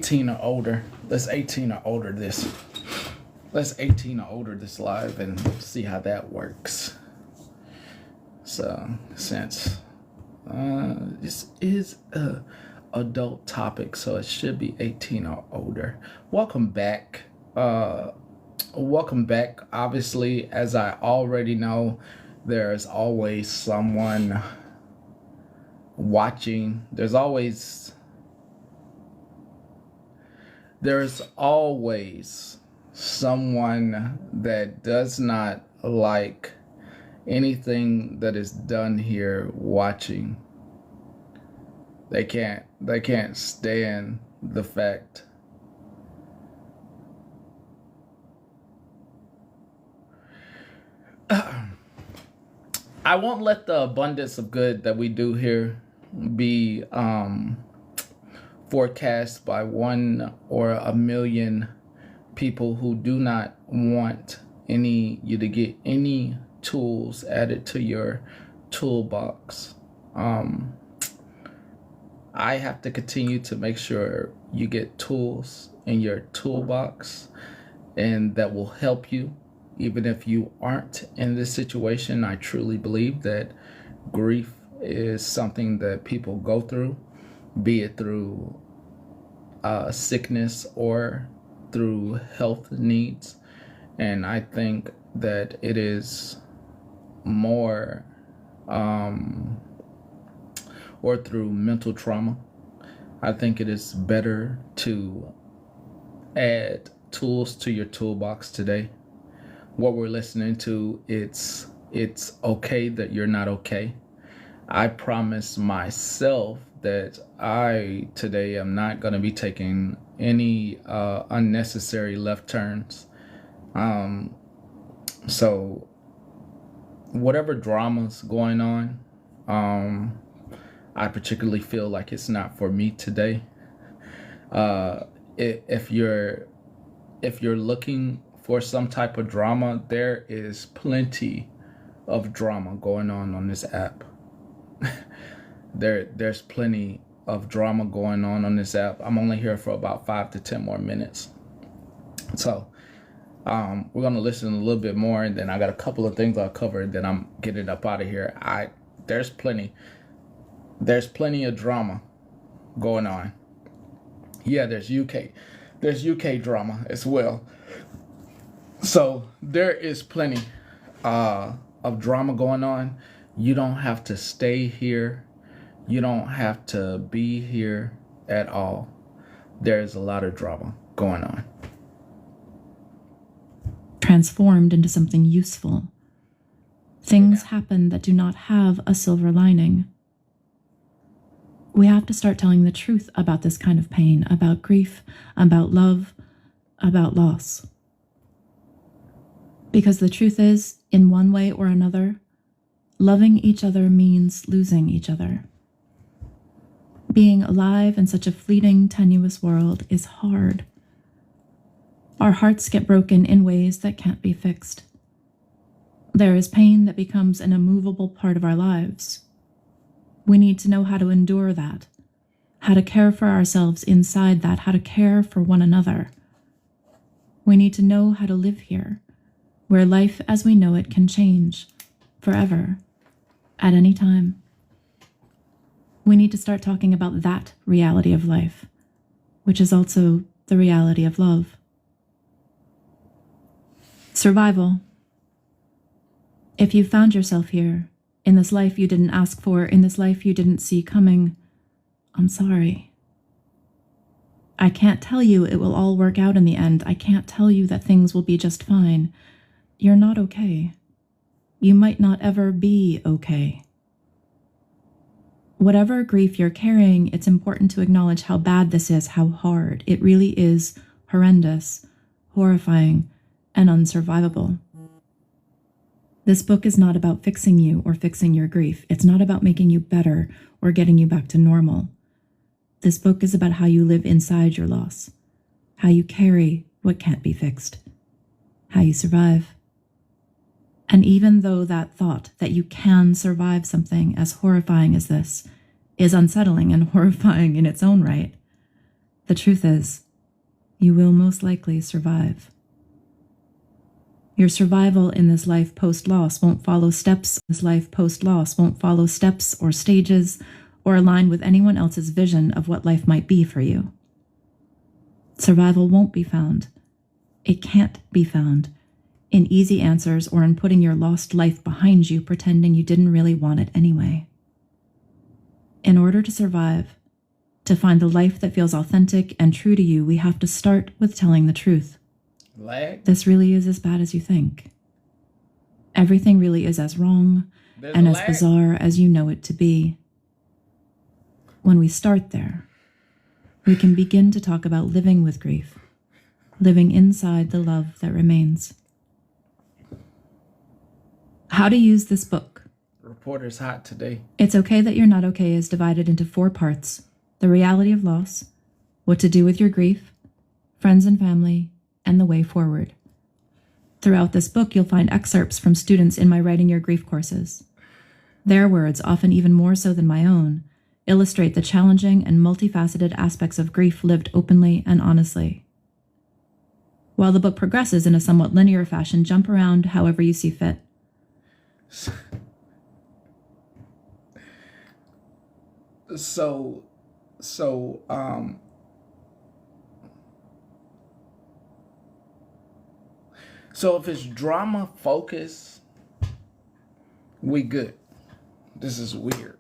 18 or older. Let's 18 or older this. Let's 18 or older this live and see how that works. So since this is a adult topic, so it should be 18 or older. Welcome back. Welcome back. Obviously, as I already know, there's always someone watching. There's always someone that does not like anything that is done here watching. They can't stand the fact I won't let the abundance of good that we do here be forecast by 1 or a million people who do not want you to get any tools added to your toolbox. I have to continue to make sure you get tools in your toolbox, and that will help you even if you aren't in this situation. I truly believe that grief is something that people go through, be it through sickness or through health needs. And I think that it is more or through mental trauma. I think it is better to add tools to your toolbox today. What we're listening to, it's okay that you're not okay. I promise myself that I today am not going to be taking any unnecessary left turns. So whatever drama's going on, I particularly feel like it's not for me today. If you're looking for some type of drama, there is plenty of drama going on this app. There's plenty of drama going on this app. I'm only here for about 5 to 10 more minutes. So we're going to listen a little bit more, and then I got a couple of things I'll cover, and then I'm getting up out of here. There's plenty of drama going on. Yeah, there's UK drama as well. So there is plenty of drama going on. You don't have to stay here. You don't have to be here at all. There's a lot of drama going on. Transformed into something useful. Things happen that do not have a silver lining. We have to start telling the truth about this kind of pain, about grief, about love, about loss. Because the truth is, in one way or another, loving each other means losing each other. Being alive in such a fleeting, tenuous world is hard. Our hearts get broken in ways that can't be fixed. There is pain that becomes an immovable part of our lives. We need to know how to endure that, how to care for ourselves inside that, how to care for one another. We need to know how to live here, where life as we know it can change forever, at any time. We need to start talking about that reality of life, which is also the reality of love. Survival. If you found yourself here, in this life you didn't ask for, in this life you didn't see coming, I'm sorry. I can't tell you it will all work out in the end. I can't tell you that things will be just fine. You're not okay. You might not ever be okay. Whatever grief you're carrying, it's important to acknowledge how bad this is, how hard. It really is horrendous, horrifying, and unsurvivable. This book is not about fixing you or fixing your grief. It's not about making you better or getting you back to normal. This book is about how you live inside your loss, how you carry what can't be fixed, how you survive. And even though that thought that you can survive something as horrifying as this is unsettling and horrifying in its own right, The truth is, you will most likely survive. Your survival in this life post-loss won't follow steps. This life post-loss won't follow steps or stages or align with anyone else's vision of what life might be for you. Survival won't be found. It can't be found in easy answers or in putting your lost life behind you, pretending you didn't really want it anyway. In order to survive, to find the life that feels authentic and true to you, we have to start with telling the truth. This really is as bad as you think. Everything really is as wrong and as bizarre as you know it to be. When we start there, we can begin to talk about living with grief, living inside the love that remains. How to use this book. Reporter's hot today. It's Okay That You're Not Okay is divided into 4 parts: the reality of loss, what to do with your grief, friends and family, and the way forward. Throughout this book, you'll find excerpts from students in my Writing Your Grief courses. Their words, often even more so than my own, illustrate the challenging and multifaceted aspects of grief lived openly and honestly. While the book progresses in a somewhat linear fashion, jump around however you see fit. So if it's drama focus, we good. This is weird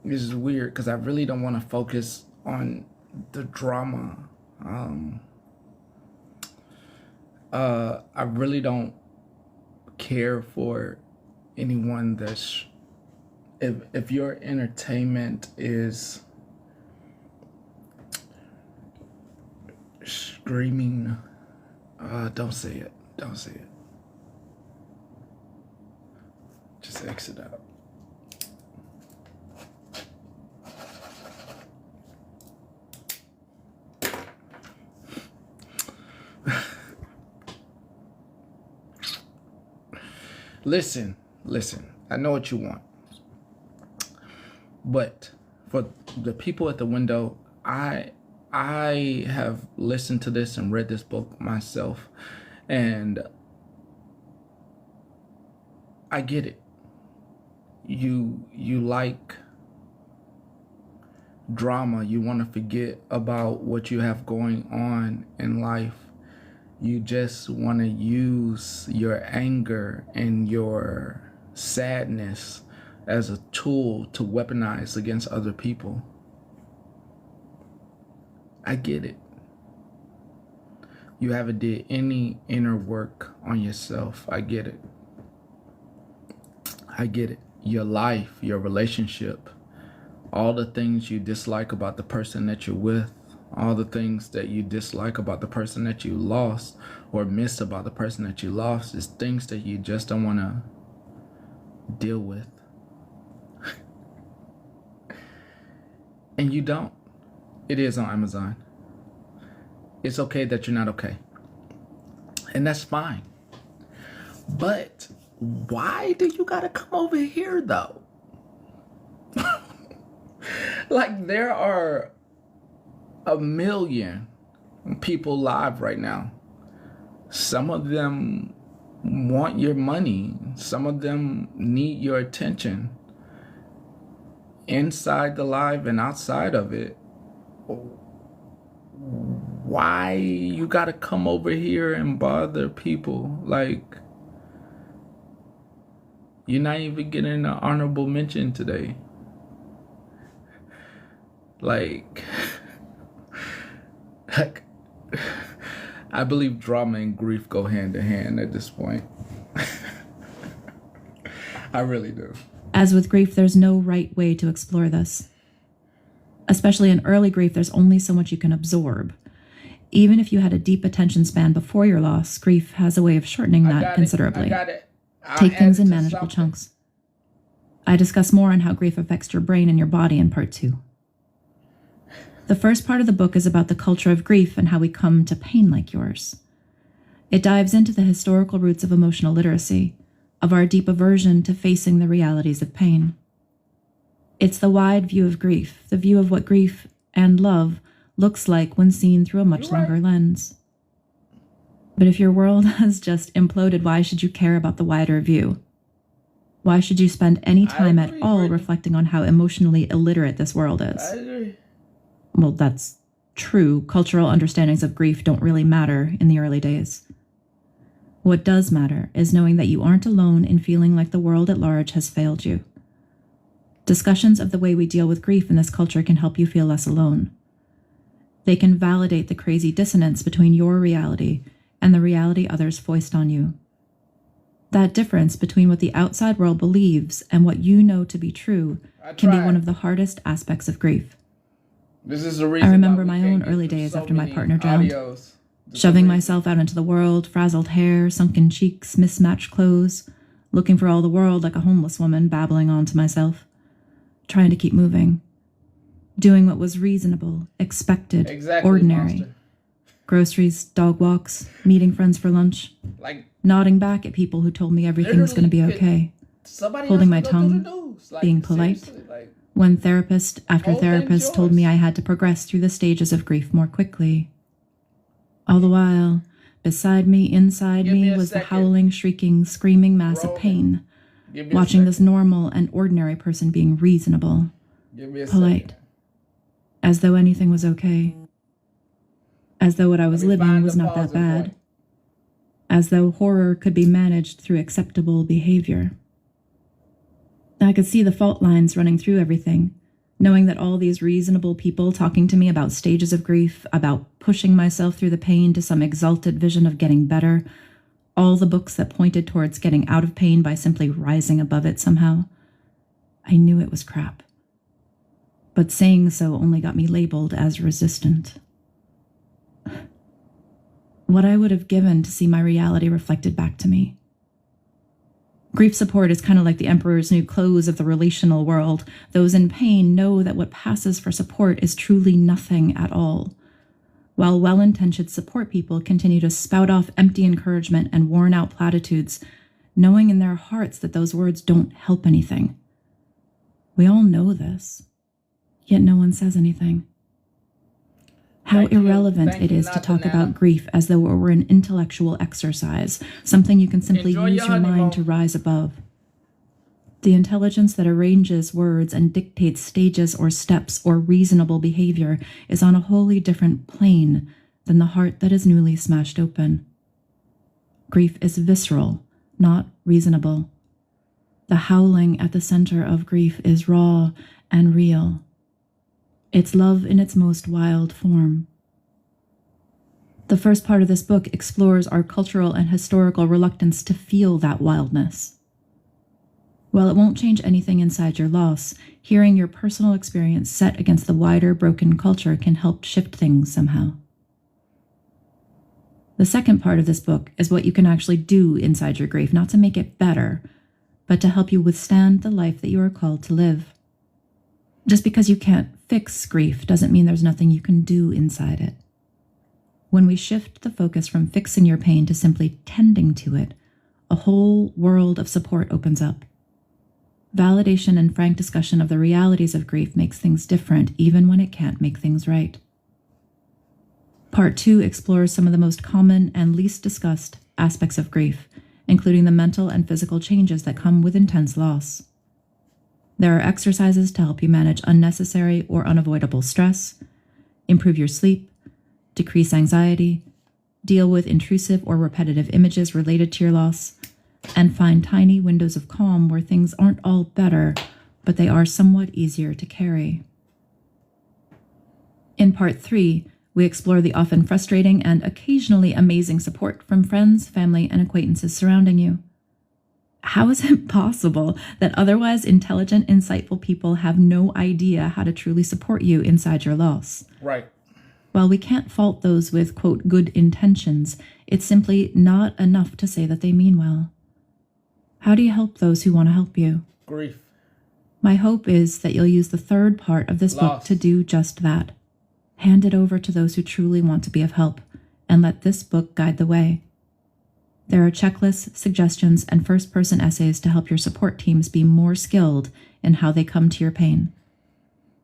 because I really don't want to focus on the drama. I really don't care for anyone that's, if your entertainment is screaming, don't say it. Just exit out. Listen, I know what you want. But for the people at the window, I have listened to this and read this book myself, and I get it. You like drama. You want to forget about what you have going on in life. You just want to use your anger and your sadness as a tool to weaponize against other people. I get it. You haven't did any inner work on yourself. I get it. Your life, your relationship, all the things you dislike about the person that you're with, all the things that you dislike about the person that you lost or miss about the person that you lost is things that you just don't want to deal with. And you don't. It is on Amazon. It's okay that you're not okay. And that's fine. But why do you gotta come over here though? Like there are a million people live right now. Some of them want your money. Some of them need your attention. Inside the live and outside of it. Why you gotta come over here and bother people? Like, you're not even getting an honorable mention today. Like I believe drama and grief go hand in hand at this point. I really do. As with grief, there's no right way to explore this. Especially in early grief, there's only so much you can absorb. Even if you had a deep attention span before your loss, grief has a way of shortening that considerably. Take things in manageable chunks. I discuss more on how grief affects your brain and your body in part 2. The first part of the book is about the culture of grief and how we come to pain like yours. It dives into the historical roots of emotional literacy, of our deep aversion to facing the realities of pain. It's the wide view of grief, the view of what grief and love looks like when seen through a much longer lens. But if your world has just imploded, why should you care about the wider view? Why should you spend any time at all reflecting on how emotionally illiterate this world is? I agree. Well, that's true. Cultural understandings of grief don't really matter in the early days. What does matter is knowing that you aren't alone in feeling like the world at large has failed you. Discussions of the way we deal with grief in this culture can help you feel less alone. They can validate the crazy dissonance between your reality and the reality others foist on you. That difference between what the outside world believes and what you know to be true can be one of the hardest aspects of grief. This is the reason I remember my own early days after my partner drowned. Shoving myself out into the world, frazzled hair, sunken cheeks, mismatched clothes, looking for all the world like a homeless woman, babbling on to myself, trying to keep moving, doing what was reasonable, expected, ordinary. Monster. Groceries, dog walks, meeting friends for lunch, nodding back at people who told me everything was going to be okay, holding my tongue, being polite, when therapist after therapist told me I had to progress through the stages of grief more quickly. All the while, beside me, inside me, was the howling, shrieking, screaming mass of pain, watching this normal and ordinary person being reasonable, polite, as though anything was okay, as though what I was living was not that bad, as though horror could be managed through acceptable behavior. I could see the fault lines running through everything, knowing that all these reasonable people talking to me about stages of grief, about pushing myself through the pain to some exalted vision of getting better, all the books that pointed towards getting out of pain by simply rising above it somehow. I knew it was crap. But saying so only got me labeled as resistant. What I would have given to see my reality reflected back to me. Grief support is kind of like the emperor's new clothes of the relational world. Those in pain know that what passes for support is truly nothing at all, while well-intentioned support people continue to spout off empty encouragement and worn-out platitudes, knowing in their hearts that those words don't help anything. We all know this, yet no one says anything. How irrelevant it is to talk about grief as though it were an intellectual exercise, something you can simply use your mind to rise above. The intelligence that arranges words and dictates stages or steps or reasonable behavior is on a wholly different plane than the heart that is newly smashed open. Grief is visceral, not reasonable. The howling at the center of grief is raw and real. It's love in its most wild form. The first part of this book explores our cultural and historical reluctance to feel that wildness. While it won't change anything inside your loss, hearing your personal experience set against the wider broken culture can help shift things somehow. The second part of this book is what you can actually do inside your grief, not to make it better, but to help you withstand the life that you are called to live. Just because you can't fix grief doesn't mean there's nothing you can do inside it. When we shift the focus from fixing your pain to simply tending to it, a whole world of support opens up. Validation and frank discussion of the realities of grief makes things different, even when it can't make things right. Part 2 explores some of the most common and least discussed aspects of grief, including the mental and physical changes that come with intense loss. There are exercises to help you manage unnecessary or unavoidable stress, improve your sleep, decrease anxiety, deal with intrusive or repetitive images related to your loss, and find tiny windows of calm where things aren't all better, but they are somewhat easier to carry. In Part 3, we explore the often frustrating and occasionally amazing support from friends, family, and acquaintances surrounding you. How is it possible that otherwise intelligent, insightful people have no idea how to truly support you inside your loss? Right. While we can't fault those with, quote, good intentions, it's simply not enough to say that they mean well. How do you help those who want to help you? Grief. My hope is that you'll use the third part of this book to do just that. Hand it over to those who truly want to be of help, and let this book guide the way. There are checklists, suggestions, and first-person essays to help your support teams be more skilled in how they come to your pain.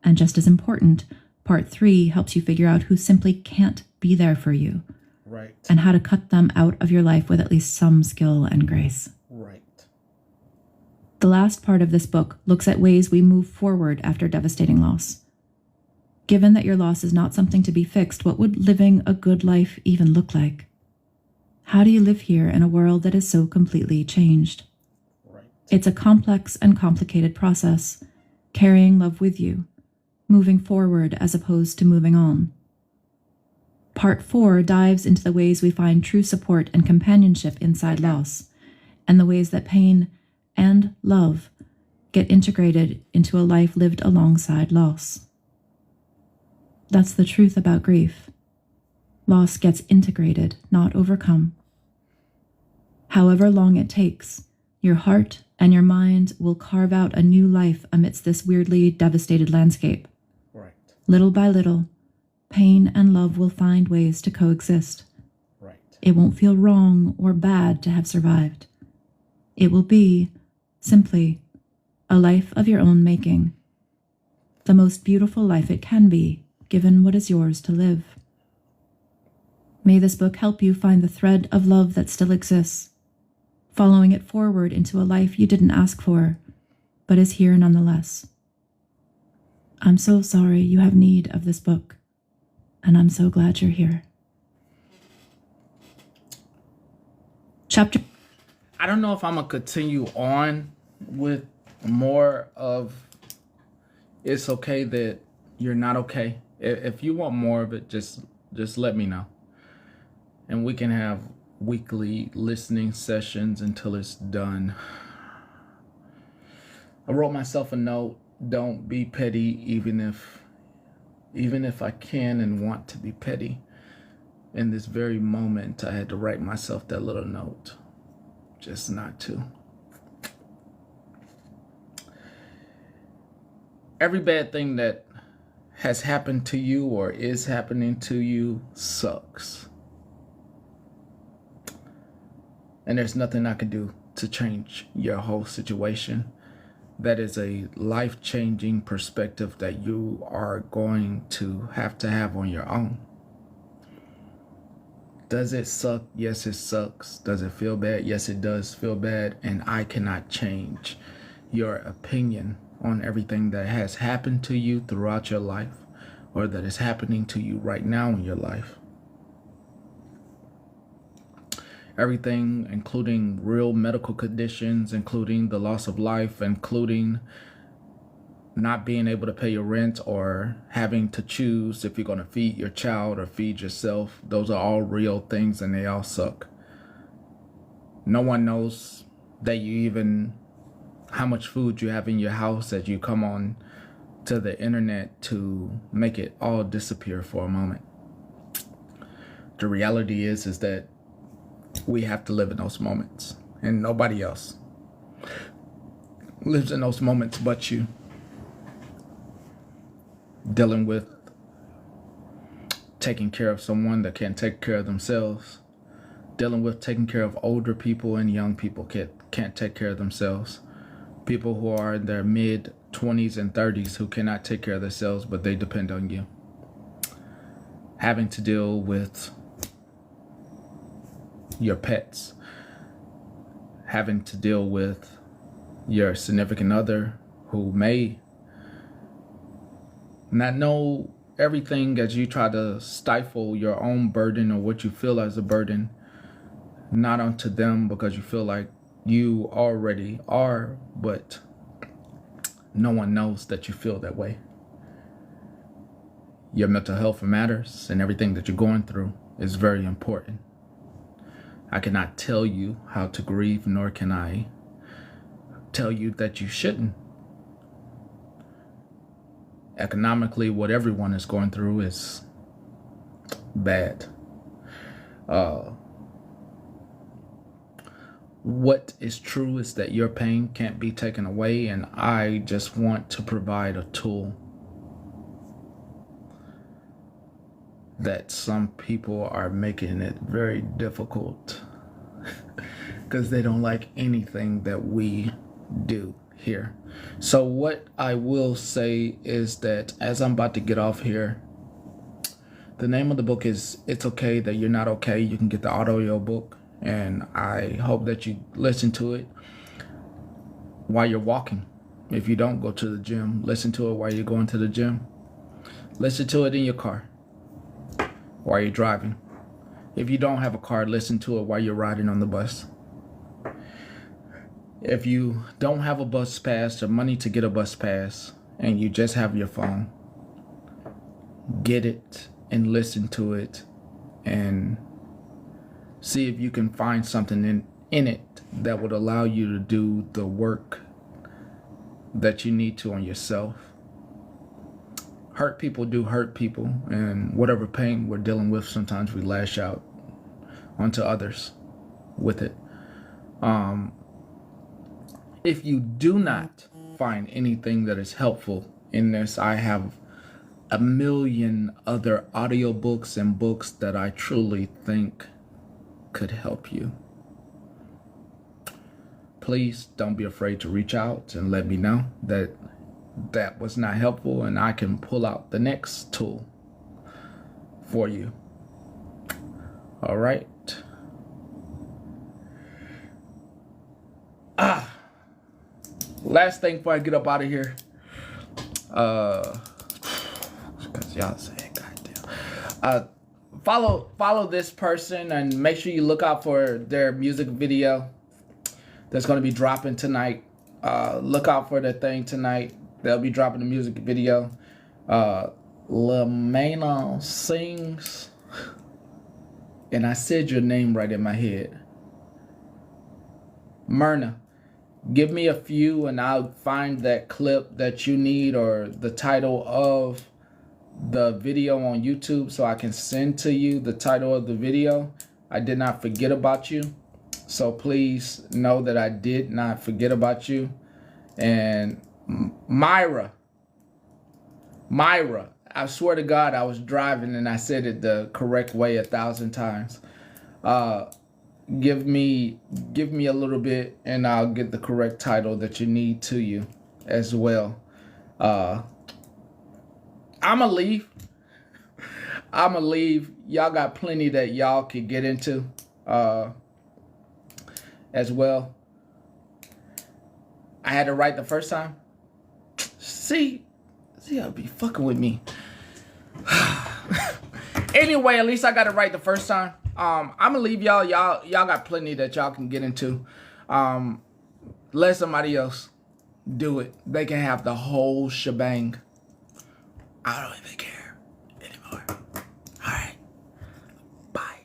And just as important, Part 3 helps you figure out who simply can't be there for you. Right. And how to cut them out of your life with at least some skill and grace. Right. The last part of this book looks at ways we move forward after devastating loss. Given that your loss is not something to be fixed, what would living a good life even look like? How do you live here in a world that is so completely changed? Right. It's a complex and complicated process, carrying love with you, moving forward as opposed to moving on. Part 4 dives into the ways we find true support and companionship inside loss, and the ways that pain and love get integrated into a life lived alongside loss. That's the truth about grief. Loss gets integrated, not overcome. However long it takes, your heart and your mind will carve out a new life amidst this weirdly devastated landscape. Right. Little by little, pain and love will find ways to coexist. Right. It won't feel wrong or bad to have survived. It will be, simply, a life of your own making. The most beautiful life it can be, given what is yours to live. May this book help you find the thread of love that still exists, following it forward into a life you didn't ask for, but is here nonetheless. I'm so sorry you have need of this book, and I'm so glad you're here. Chapter... I don't know if I'm going to continue on with more of It's Okay That You're Not Okay. If you want more of it, just let me know. And we can have weekly listening sessions until it's done. I wrote myself a note. Don't be petty, even if I can and want to be petty. In this very moment, I had to write myself that little note. Just not to. Every bad thing that has happened to you or is happening to you sucks. And there's nothing I can do to change your whole situation. That is a life-changing perspective that you are going to have on your own. Does it suck? Yes, it sucks. Does it feel bad? Yes, it does feel bad. And I cannot change your opinion on everything that has happened to you throughout your life or that is happening to you right now in your life. Everything, including real medical conditions, including the loss of life, including not being able to pay your rent or having to choose if you're going to feed your child or feed yourself. Those are all real things and they all suck. No one knows that how much food you have in your house as you come on to the internet to make it all disappear for a moment. The reality is that we have to live in those moments, and nobody else lives in those moments but you. Dealing with taking care of someone that can't take care of themselves. Dealing with taking care of older people and young people can't take care of themselves. People who are in their mid-20s and 30s who cannot take care of themselves, but they depend on you. Having to deal with your pets. Having to deal with your significant other who may not know everything as you try to stifle your own burden or what you feel as a burden, not onto them because you feel like you already are, but no one knows that you feel that way. Your mental health matters, and everything that you're going through is very important. I cannot tell you how to grieve, nor can I tell you that you shouldn't. Economically, what everyone is going through is bad. What is true is that your pain can't be taken away, and I just want to provide a tool that some people are making it very difficult because they don't like anything that we do here. So what I will say is that as I'm about to get off here, The name of the book is It's Okay That You're Not Okay. You can get the audio book, and I hope that you listen to it while you're walking. If you don't go to the gym, listen to it while you're going to the gym. Listen to it in your car while you're driving. If you don't have a car, listen to it while you're riding on the bus. If you don't have a bus pass or money to get a bus pass and you just have your phone, get it and listen to it and see if you can find something in it that would allow you to do the work that you need to on yourself. Hurt people do hurt people, and whatever pain we're dealing with, sometimes we lash out onto others with it. If you do not find anything that is helpful in this, I have a million other audiobooks and books that I truly think could help you. Please don't be afraid to reach out and let me know that that was not helpful, and I can pull out the next tool for you. All right. Last thing before I get up out of here. Because y'all say, goddamn. Follow this person and make sure you look out for their music video that's going to be dropping tonight. Look out for that thing tonight. They'll be dropping the music video. Lamena sings, and I said your name right in my head. Myrna, give me a few and I'll find that clip that you need or the title of the video on YouTube so I can send to you the title of the video. I did not forget about you. So please know that I did not forget about you. And Myra, I swear to God, I was driving and I said it the correct way 1,000 times. Give me a little bit and I'll get the correct title that you need to you as well. I'ma leave. Y'all got plenty that y'all could get into as well. I had it right the first time. See, y'all be fucking with me. Anyway, at least I got it right the first time. I'm gonna leave y'all. Y'all got plenty that y'all can get into. Let somebody else do it. They can have the whole shebang. I don't even care anymore. All right. Bye.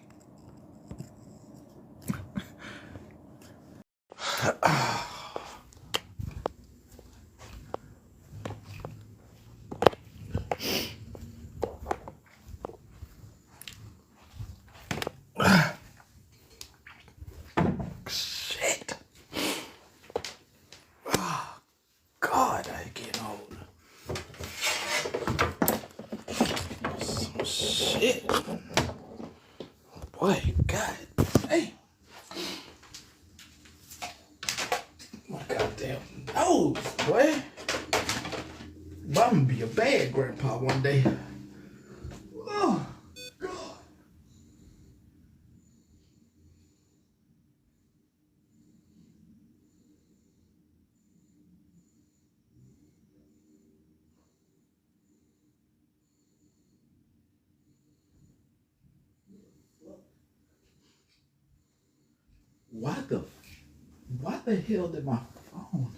Shit. Oh, God, I get old. Some shit. Boy, God. Hey. My goddamn nose, boy. I'm gonna be a bad grandpa one day. Oh, God. Why the hell did my phone?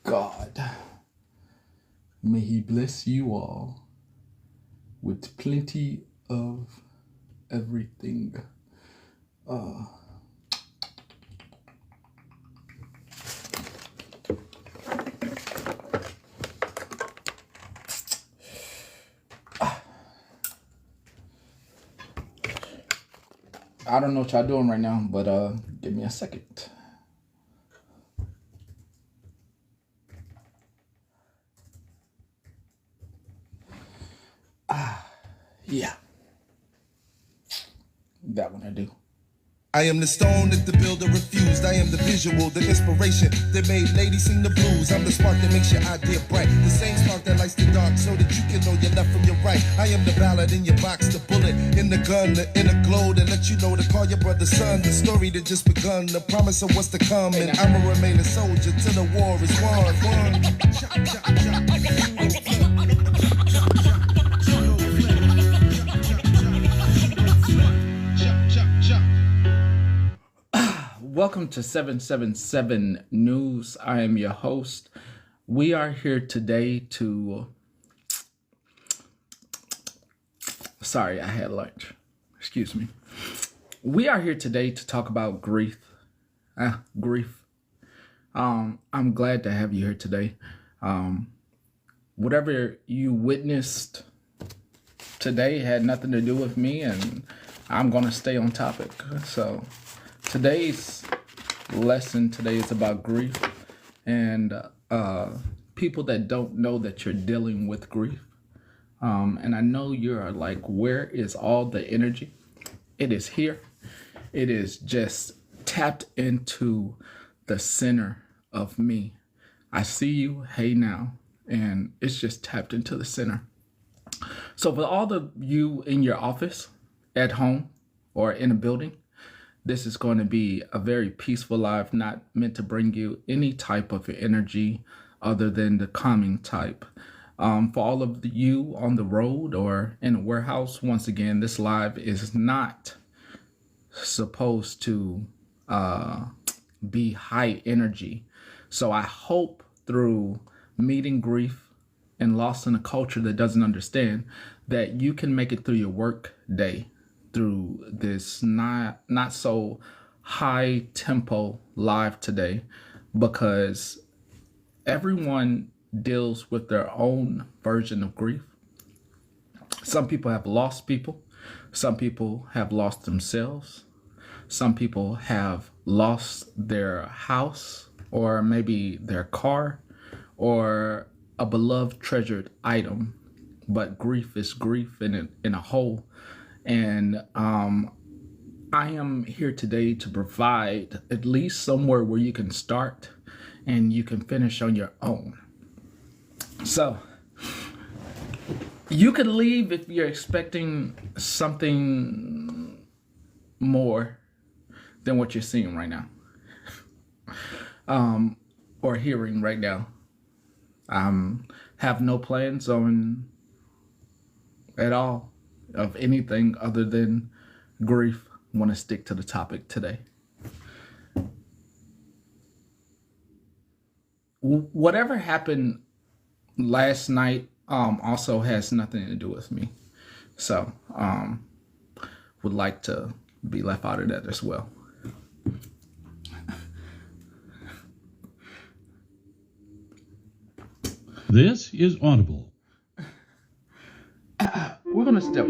God. May he bless you all with plenty of everything. I don't know what y'all doing right now, but give me a second. Yeah. that one I do. I am the stone that the builder refused. I am the visual, the inspiration that made ladies sing the blues. I'm the spark that makes your idea bright. The same spark that lights the dark so that you can know your left from your right. I am the ballad in your box, the bullet in the gun, the inner glow that let you know to call your brother son. The story that just begun, the promise of what's to come. And I'ma remain a soldier till the war is won. Welcome to 777 News. I am your host. We are here today to... Sorry, I had lunch. Excuse me. We are here today to talk about grief. Grief. I'm glad to have you here today. Whatever you witnessed today had nothing to do with me, and I'm going to stay on topic. So today's lesson today is about grief and people that don't know that you're dealing with grief. And I know you're like, where is all the energy? It is here. It is just tapped into the center of me. I see you, hey now, and it's just tapped into the center. So for all of you in your office, at home, or in a building, this is going to be a very peaceful live, not meant to bring you any type of energy other than the calming type. For all of you on the road or in a warehouse, once again, this live is not supposed to be high energy. So I hope through meeting grief and loss in a culture that doesn't understand that you can make it through your work day through this not so high tempo live today, because everyone deals with their own version of grief. Some people have lost people. Some people have lost themselves. Some people have lost their house or maybe their car or a beloved treasured item. But grief is grief in a whole. And I am here today to provide at least somewhere where you can start and you can finish on your own. So you could leave if you're expecting something more than what you're seeing right now, or hearing right now. Have no plans on at all of anything other than grief. Want to stick to the topic today. Whatever happened last night also has nothing to do with me. So would like to be left out of that as well. This is Audible. We're gonna step.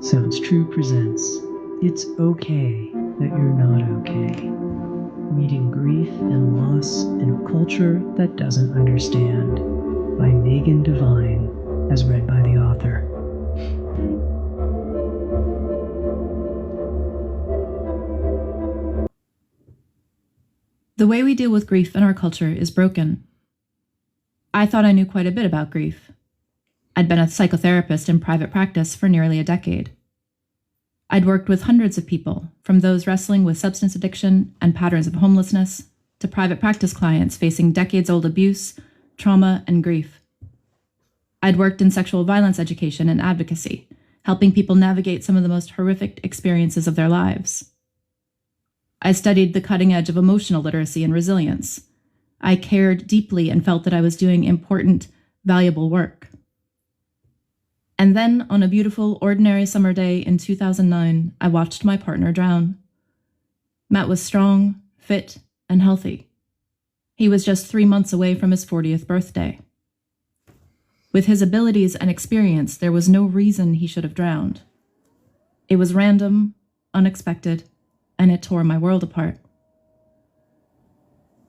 Sounds True presents It's Okay That You're Not Okay. Meeting Grief and Loss in a Culture That Doesn't Understand by Megan Devine, as read by the author. The way we deal with grief in our culture is broken. I thought I knew quite a bit about grief. I'd been a psychotherapist in private practice for nearly a decade. I'd worked with hundreds of people, from those wrestling with substance addiction and patterns of homelessness, to private practice clients facing decades-old abuse, trauma, and grief. I'd worked in sexual violence education and advocacy, helping people navigate some of the most horrific experiences of their lives. I studied the cutting edge of emotional literacy and resilience. I cared deeply and felt that I was doing important, valuable work. And then, on a beautiful, ordinary summer day in 2009, I watched my partner drown. Matt was strong, fit, and healthy. He was just 3 months away from his 40th birthday. With his abilities and experience, there was no reason he should have drowned. It was random, unexpected, and it tore my world apart.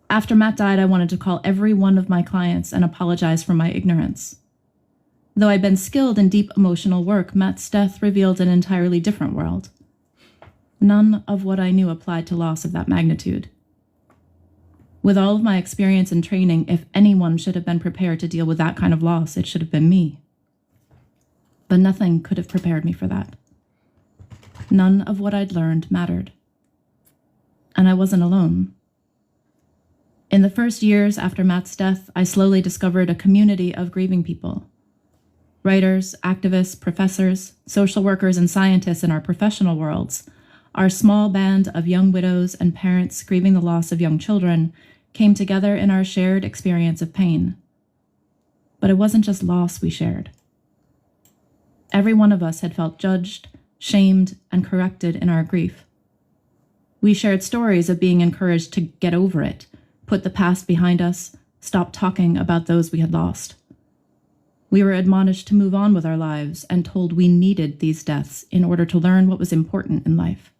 After Matt died, I wanted to call every one of my clients and apologize for my ignorance. Though I'd been skilled in deep emotional work, Matt's death revealed an entirely different world. None of what I knew applied to loss of that magnitude. With all of my experience and training, if anyone should have been prepared to deal with that kind of loss, it should have been me. But nothing could have prepared me for that. None of what I'd learned mattered. And I wasn't alone. In the first years after Matt's death, I slowly discovered a community of grieving people. Writers, activists, professors, social workers, and scientists in our professional worlds, our small band of young widows and parents grieving the loss of young children, came together in our shared experience of pain. But it wasn't just loss we shared. Every one of us had felt judged, shamed, and corrected in our grief. We shared stories of being encouraged to get over it, put the past behind us, stop talking about those we had lost. We were admonished to move on with our lives and told we needed these deaths in order to learn what was important in life.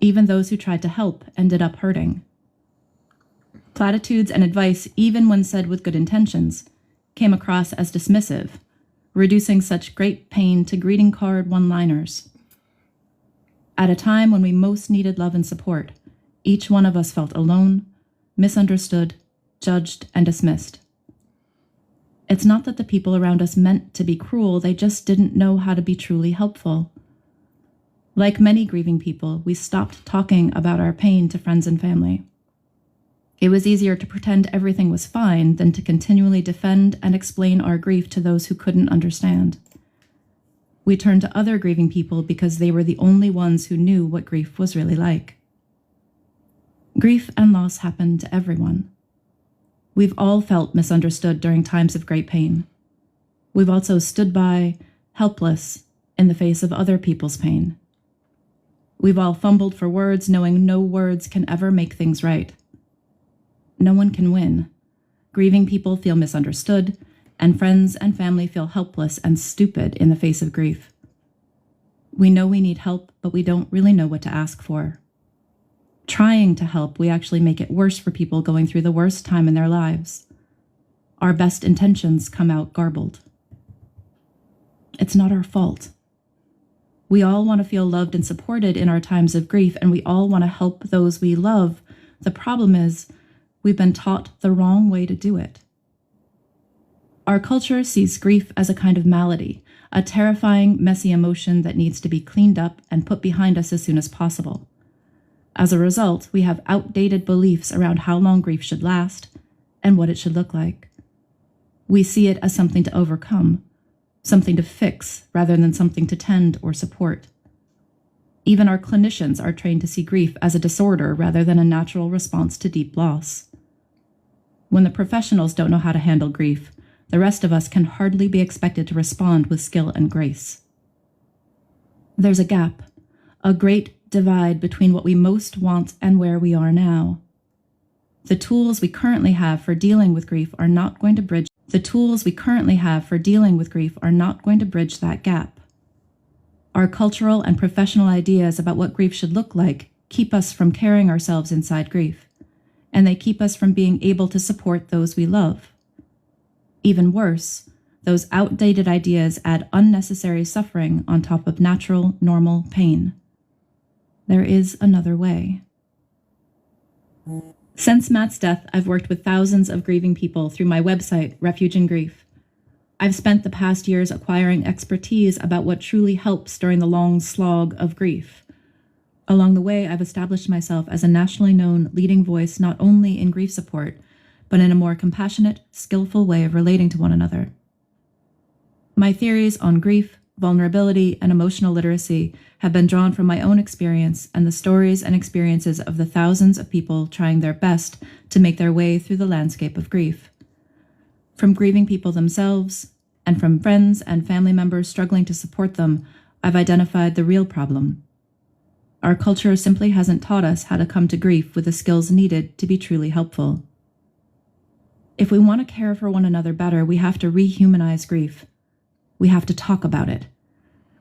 Even those who tried to help ended up hurting. Platitudes and advice, even when said with good intentions, came across as dismissive, reducing such great pain to greeting card one-liners. At a time when we most needed love and support, each one of us felt alone, misunderstood, judged, and dismissed. It's not that the people around us meant to be cruel, they just didn't know how to be truly helpful. Like many grieving people, we stopped talking about our pain to friends and family. It was easier to pretend everything was fine than to continually defend and explain our grief to those who couldn't understand. We turned to other grieving people because they were the only ones who knew what grief was really like. Grief and loss happen to everyone. We've all felt misunderstood during times of great pain. We've also stood by, helpless, in the face of other people's pain. We've all fumbled for words, knowing no words can ever make things right. No one can win. Grieving people feel misunderstood, and friends and family feel helpless and stupid in the face of grief. We know we need help, but we don't really know what to ask for. Trying to help, we actually make it worse for people going through the worst time in their lives. Our best intentions come out garbled. It's not our fault. We all want to feel loved and supported in our times of grief, and we all want to help those we love. The problem is, we've been taught the wrong way to do it. Our culture sees grief as a kind of malady, a terrifying, messy emotion that needs to be cleaned up and put behind us as soon as possible. As a result, we have outdated beliefs around how long grief should last and what it should look like. We see it as something to overcome, something to fix rather than something to tend or support. Even our clinicians are trained to see grief as a disorder rather than a natural response to deep loss. When the professionals don't know how to handle grief, the rest of us can hardly be expected to respond with skill and grace. There's a gap, a great divide between what we most want and where we are now. The tools we currently have for dealing with grief are not going to bridge that gap. Our cultural and professional ideas about what grief should look like keep us from carrying ourselves inside grief, and they keep us from being able to support those we love. Even worse, those outdated ideas add unnecessary suffering on top of natural, normal pain. There is another way. Since Matt's death, I've worked with thousands of grieving people through my website, Refuge in Grief. I've spent the past years acquiring expertise about what truly helps during the long slog of grief. Along the way, I've established myself as a nationally known leading voice not only in grief support, but in a more compassionate, skillful way of relating to one another. My theories on grief, vulnerability, and emotional literacy have been drawn from my own experience and the stories and experiences of the thousands of people trying their best to make their way through the landscape of grief. From grieving people themselves, and from friends and family members struggling to support them, I've identified the real problem. Our culture simply hasn't taught us how to come to grief with the skills needed to be truly helpful. If we want to care for one another better, we have to rehumanize grief. We have to talk about it.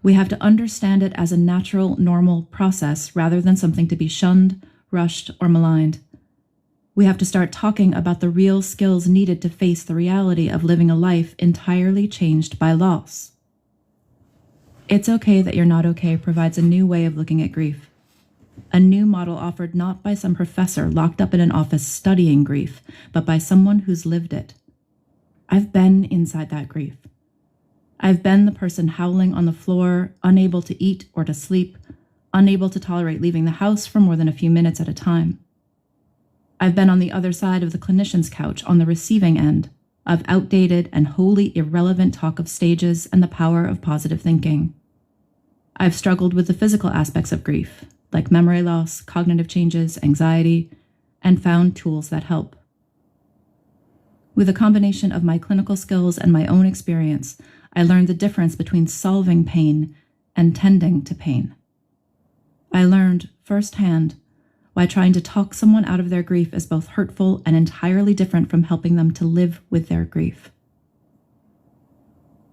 We have to understand it as a natural, normal process rather than something to be shunned, rushed, or maligned. We have to start talking about the real skills needed to face the reality of living a life entirely changed by loss. It's Okay That You're Not Okay provides a new way of looking at grief. A new model offered not by some professor locked up in an office studying grief, but by someone who's lived it. I've been inside that grief. I've been the person howling on the floor, unable to eat or to sleep, unable to tolerate leaving the house for more than a few minutes at a time. I've been on the other side of the clinician's couch on the receiving end of outdated and wholly irrelevant talk of stages and the power of positive thinking. I've struggled with the physical aspects of grief, like memory loss, cognitive changes, anxiety, and found tools that help. With a combination of my clinical skills and my own experience, I learned the difference between solving pain and tending to pain. I learned firsthand why trying to talk someone out of their grief is both hurtful and entirely different from helping them to live with their grief.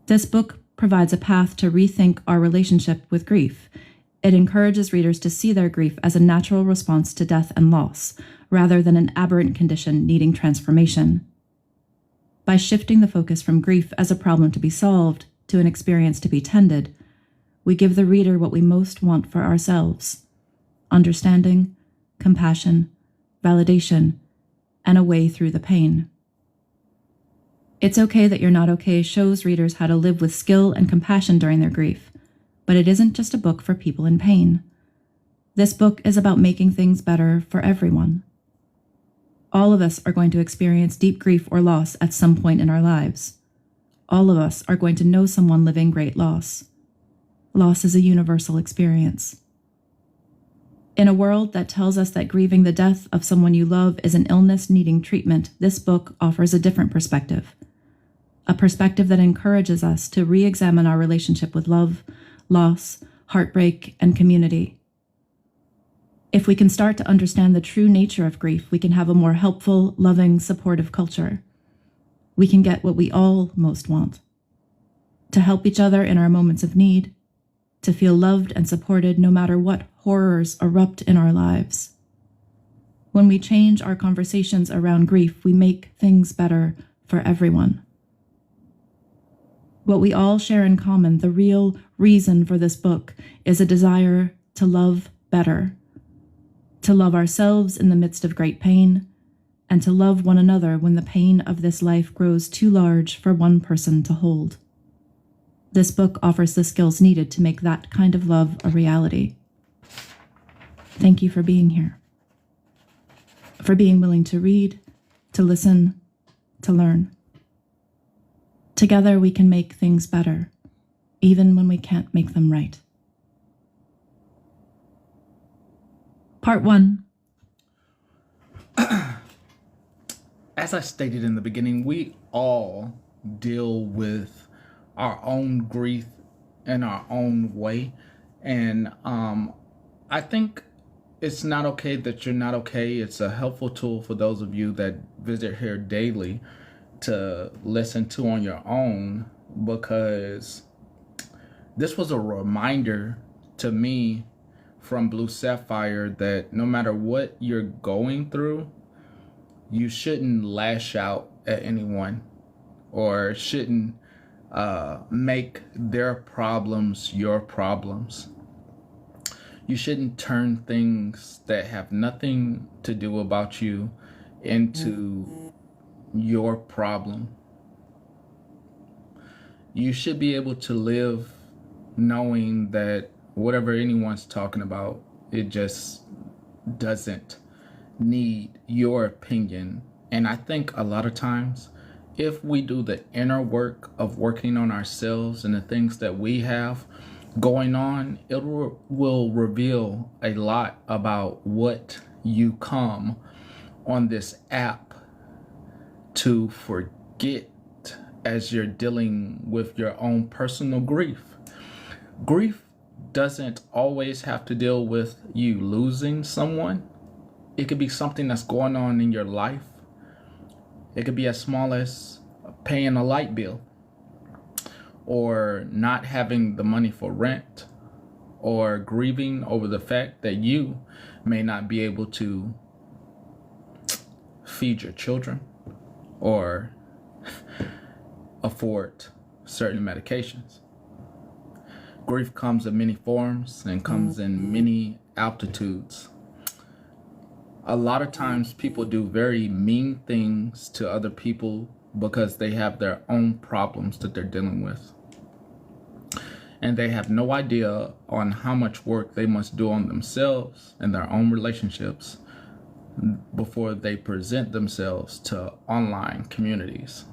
This book provides a path to rethink our relationship with grief. It encourages readers to see their grief as a natural response to death and loss, rather than an aberrant condition needing transformation. By shifting the focus from grief as a problem to be solved to an experience to be tended, we give the reader what we most want for ourselves: understanding, compassion, validation, and a way through the pain. It's Okay That You're Not Okay shows readers how to live with skill and compassion during their grief, but it isn't just a book for people in pain. This book is about making things better for everyone. All of us are going to experience deep grief or loss at some point in our lives. All of us are going to know someone living great loss. Loss is a universal experience. In a world that tells us that grieving the death of someone you love is an illness needing treatment, this book offers a different perspective. A perspective that encourages us to re-examine our relationship with love, loss, heartbreak, and community. If we can start to understand the true nature of grief, we can have a more helpful, loving, supportive culture. We can get what we all most want: to help each other in our moments of need, to feel loved and supported no matter what horrors erupt in our lives. When we change our conversations around grief, we make things better for everyone. What we all share in common, the real reason for this book, is a desire to love better, to love ourselves in the midst of great pain, and to love one another when the pain of this life grows too large for one person to hold. This book offers the skills needed to make that kind of love a reality. Thank you for being here, for being willing to read, to listen, to learn. Together we can make things better, even when we can't make them right. Part 1. As I stated in the beginning, we all deal with our own grief in our own way. And I think it's not okay that you're not okay. It's a helpful tool for those of you that visit here daily to listen to on your own, because this was a reminder to me from Blue Sapphire that no matter what you're going through, you shouldn't lash out at anyone or shouldn't make their problems your problems. You shouldn't turn things that have nothing to do about you into your problem. You should be able to live knowing that whatever anyone's talking about, it just doesn't need your opinion. And I think a lot of times, if we do the inner work of working on ourselves and the things that we have going on, it will reveal a lot about what you come on this app to forget as you're dealing with your own personal grief. Grief doesn't always have to deal with you losing someone. It could be something that's going on in your life. It could be as small as paying a light bill, or not having the money for rent, or grieving over the fact that you may not be able to feed your children or afford certain medications. Grief comes in many forms and comes in many altitudes. A lot of times people do very mean things to other people because they have their own problems that they're dealing with. And they have no idea on how much work they must do on themselves and their own relationships before they present themselves to online communities.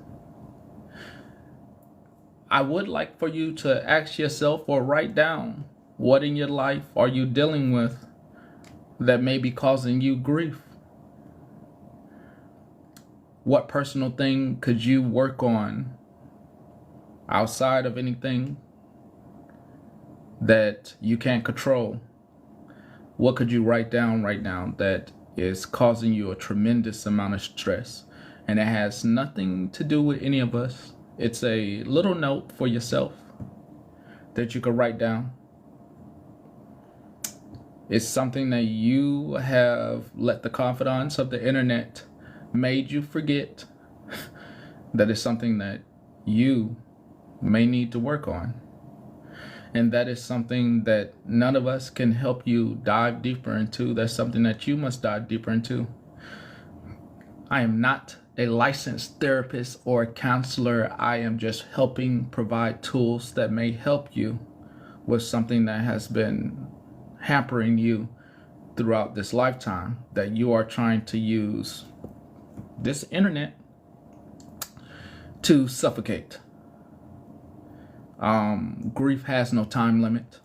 I would like for you to ask yourself or write down, what in your life are you dealing with that may be causing you grief? What personal thing could you work on outside of anything that you can't control? What could you write down right now that is causing you a tremendous amount of stress? And it has nothing to do with any of us. It's a little note for yourself that you could write down. It's something that you have let the confidence of the internet made you forget. That is something that you may need to work on. And that is something that none of us can help you dive deeper into. That's something that you must dive deeper into. I am not a licensed therapist or a counselor. I am just helping provide tools that may help you with something that has been hampering you throughout this lifetime, that you are trying to use this internet to suffocate. Grief has no time limit.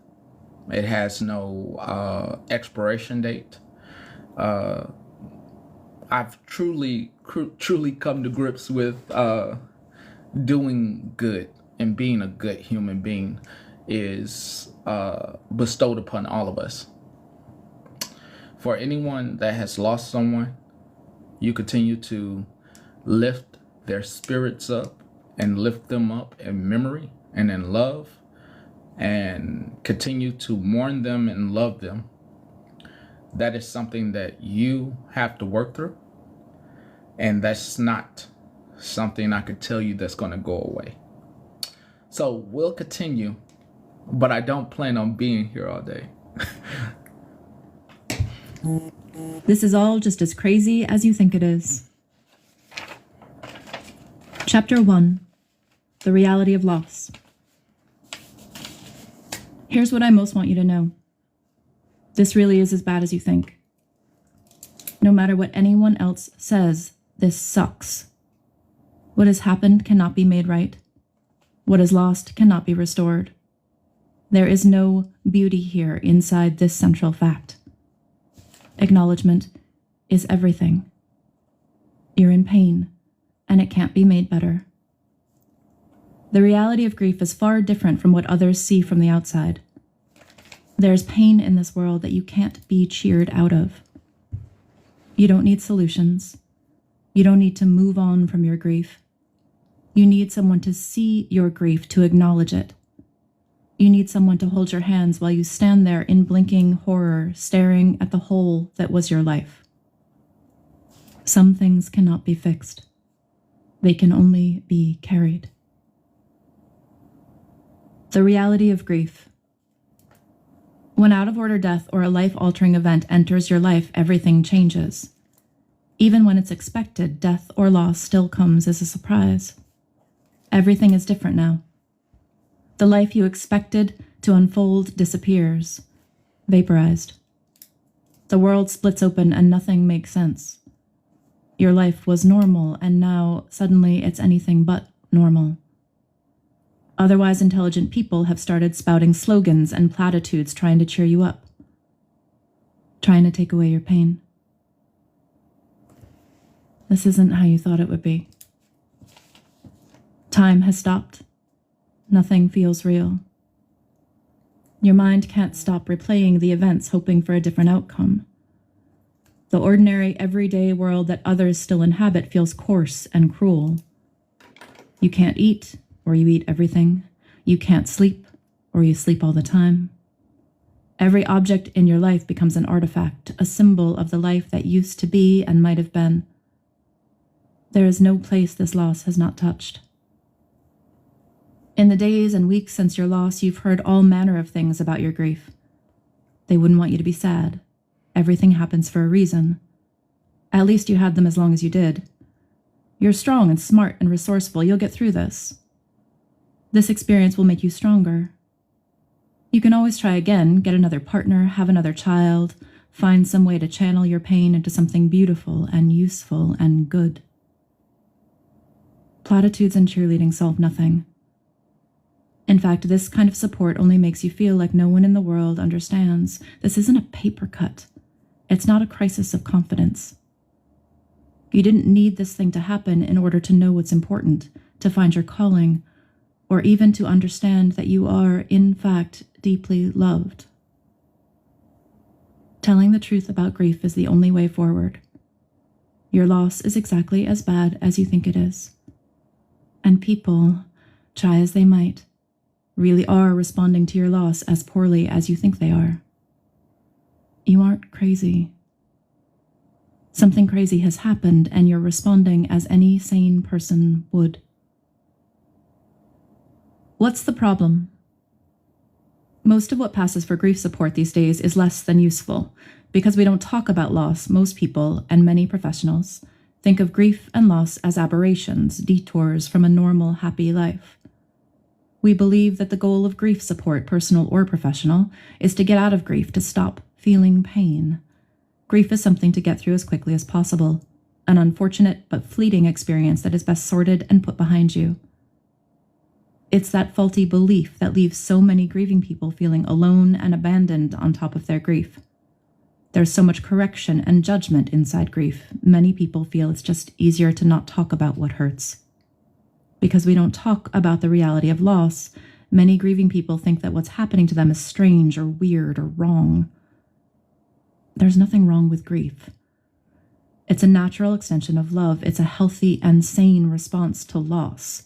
It has no expiration date. I've truly come to grips with doing good and being a good human being is bestowed upon all of us. For anyone that has lost someone, you continue to lift their spirits up and lift them up in memory and in love, and continue to mourn them and love them. That is something that you have to work through. And that's not something I could tell you that's going to go away. So we'll continue, but I don't plan on being here all day. This is all just as crazy as you think it is. Chapter 1. The Reality of Loss. Here's what I most want you to know. This really is as bad as you think. No matter what anyone else says, this sucks. What has happened cannot be made right. What is lost cannot be restored. There is no beauty here inside this central fact. Acknowledgement is everything. You're in pain, and it can't be made better. The reality of grief is far different from what others see from the outside. There's pain in this world that you can't be cheered out of. You don't need solutions. You don't need to move on from your grief. You need someone to see your grief, to acknowledge it. You need someone to hold your hands while you stand there in blinking horror, staring at the hole that was your life. Some things cannot be fixed. They can only be carried. The reality of grief. When out-of-order death or a life-altering event enters your life, everything changes. Even when it's expected, death or loss still comes as a surprise. Everything is different now. The life you expected to unfold disappears, vaporized. The world splits open and nothing makes sense. Your life was normal, and now suddenly it's anything but normal. Otherwise intelligent people have started spouting slogans and platitudes trying to cheer you up, trying to take away your pain. This isn't how you thought it would be. Time has stopped. Nothing feels real. Your mind can't stop replaying the events, hoping for a different outcome. The ordinary, everyday world that others still inhabit feels coarse and cruel. You can't eat, or you eat everything. You can't sleep, or you sleep all the time. Every object in your life becomes an artifact, a symbol of the life that used to be and might have been. There is no place this loss has not touched. In the days and weeks since your loss, you've heard all manner of things about your grief. They wouldn't want you to be sad. Everything happens for a reason. At least you had them as long as you did. You're strong and smart and resourceful. You'll get through this. This experience will make you stronger. You can always try again, get another partner, have another child, find some way to channel your pain into something beautiful and useful and good. Platitudes and cheerleading solve nothing. In fact, this kind of support only makes you feel like no one in the world understands. This isn't a paper cut. It's not a crisis of confidence. You didn't need this thing to happen in order to know what's important, to find your calling, or even to understand that you are, in fact, deeply loved. Telling the truth about grief is the only way forward. Your loss is exactly as bad as you think it is. And people, try as they might, really are responding to your loss as poorly as you think they are. You aren't crazy. Something crazy has happened, and you're responding as any sane person would. What's the problem? Most of what passes for grief support these days is less than useful. Because we don't talk about loss, most people, and many professionals, think of grief and loss as aberrations, detours from a normal, happy life. We believe that the goal of grief support, personal or professional, is to get out of grief, to stop feeling pain. Grief is something to get through as quickly as possible, an unfortunate but fleeting experience that is best sorted and put behind you. It's that faulty belief that leaves so many grieving people feeling alone and abandoned on top of their grief. There's so much correction and judgment inside grief, many people feel it's just easier to not talk about what hurts. Because we don't talk about the reality of loss, many grieving people think that what's happening to them is strange or weird or wrong. There's nothing wrong with grief. It's a natural extension of love. It's a healthy and sane response to loss.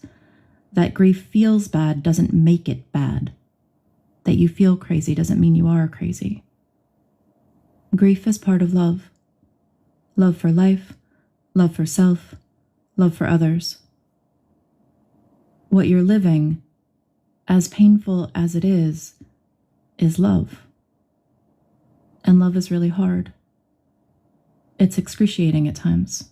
That grief feels bad doesn't make it bad. That you feel crazy doesn't mean you are crazy. Grief is part of love. Love for life, love for self, love for others. What you're living, as painful as it is love. And love is really hard. It's excruciating at times.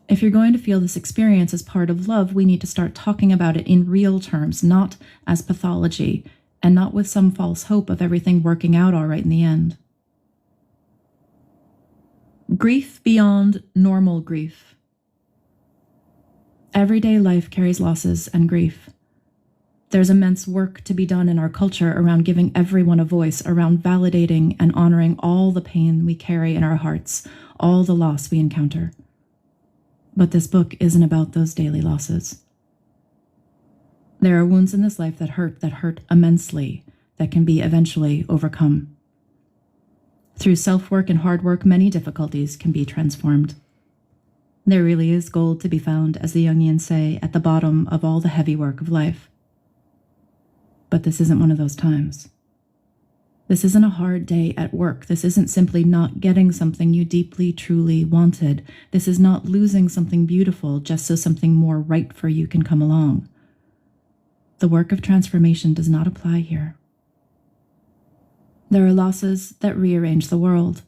If you're going to feel this experience as part of love, we need to start talking about it in real terms, not as pathology, and not with some false hope of everything working out all right in the end. Grief beyond normal grief. Everyday life carries losses and grief. There's immense work to be done in our culture around giving everyone a voice, around validating and honoring all the pain we carry in our hearts, all the loss we encounter. But this book isn't about those daily losses. There are wounds in this life that hurt immensely, that can be eventually overcome. Through self-work and hard work, many difficulties can be transformed. There really is gold to be found, as the Jungians say, at the bottom of all the heavy work of life. But this isn't one of those times. This isn't a hard day at work. This isn't simply not getting something you deeply, truly wanted. This is not losing something beautiful just so something more right for you can come along. The work of transformation does not apply here. There are losses that rearrange the world,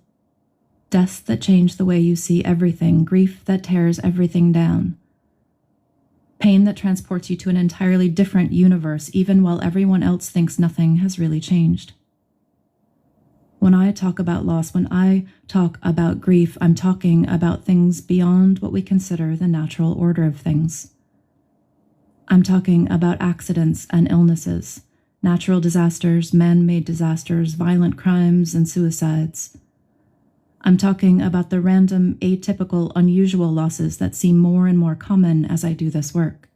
deaths that change the way you see everything, grief that tears everything down, pain that transports you to an entirely different universe, even while everyone else thinks nothing has really changed. When I talk about loss, when I talk about grief, I'm talking about things beyond what we consider the natural order of things. I'm talking about accidents and illnesses, natural disasters, man-made disasters, violent crimes, and suicides. I'm talking about the random, atypical, unusual losses that seem more and more common as I do this work.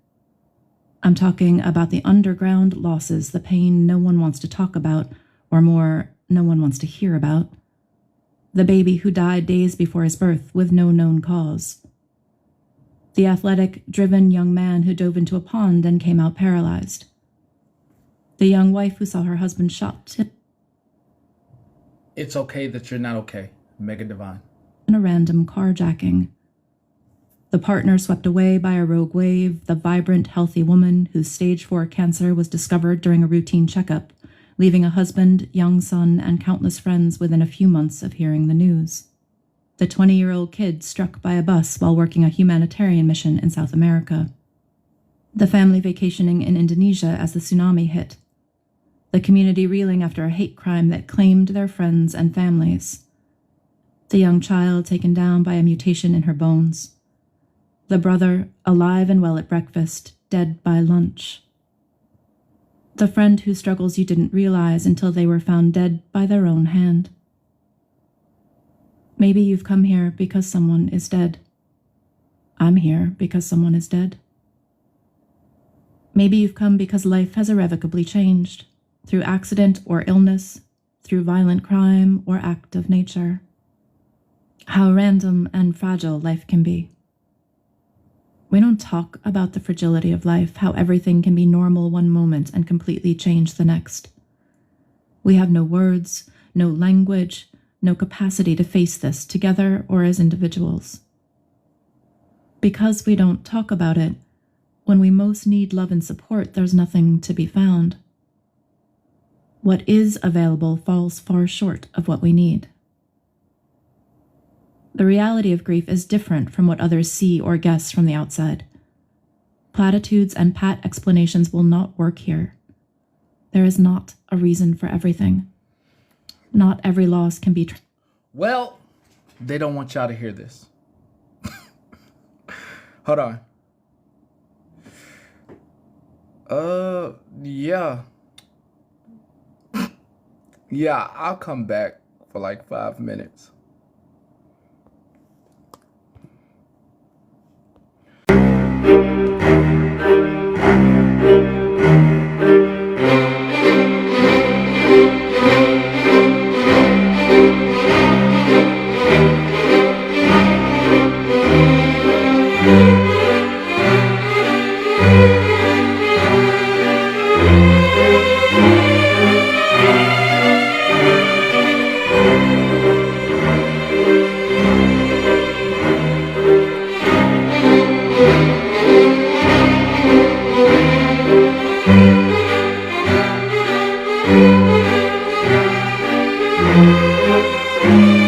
I'm talking about the underground losses, the pain no one wants to talk about, or more, no one wants to hear about. The baby who died days before his birth with no known cause. The athletic, driven young man who dove into a pond and came out paralyzed. The young wife who saw her husband shot It's okay that you're not okay, Mega Divine. in a random carjacking. The partner swept away by a rogue wave, the vibrant, healthy woman whose stage 4 cancer was discovered during a routine checkup, leaving a husband, young son, and countless friends within a few months of hearing the news. The 20-year-old kid struck by a bus while working a humanitarian mission in South America. The family vacationing in Indonesia as the tsunami hit. The community reeling after a hate crime that claimed their friends and families. The young child taken down by a mutation in her bones. The brother, alive and well at breakfast, dead by lunch. The friend whose struggles you didn't realize until they were found dead by their own hand. Maybe you've come here because someone is dead. I'm here because someone is dead. Maybe you've come because life has irrevocably changed, through accident or illness, through violent crime or act of nature. How random and fragile life can be. We don't talk about the fragility of life, how everything can be normal one moment and completely change the next. We have no words, no language, no capacity to face this together or as individuals. Because we don't talk about it, when we most need love and support, there's nothing to be found. What is available falls far short of what we need. The reality of grief is different from what others see or guess from the outside. Platitudes and pat explanations will not work here. There is not a reason for everything. Not every loss can be... Well, they don't want y'all to hear this. Hold on. Yeah. Yeah, I'll come back for like 5 minutes. Thank you.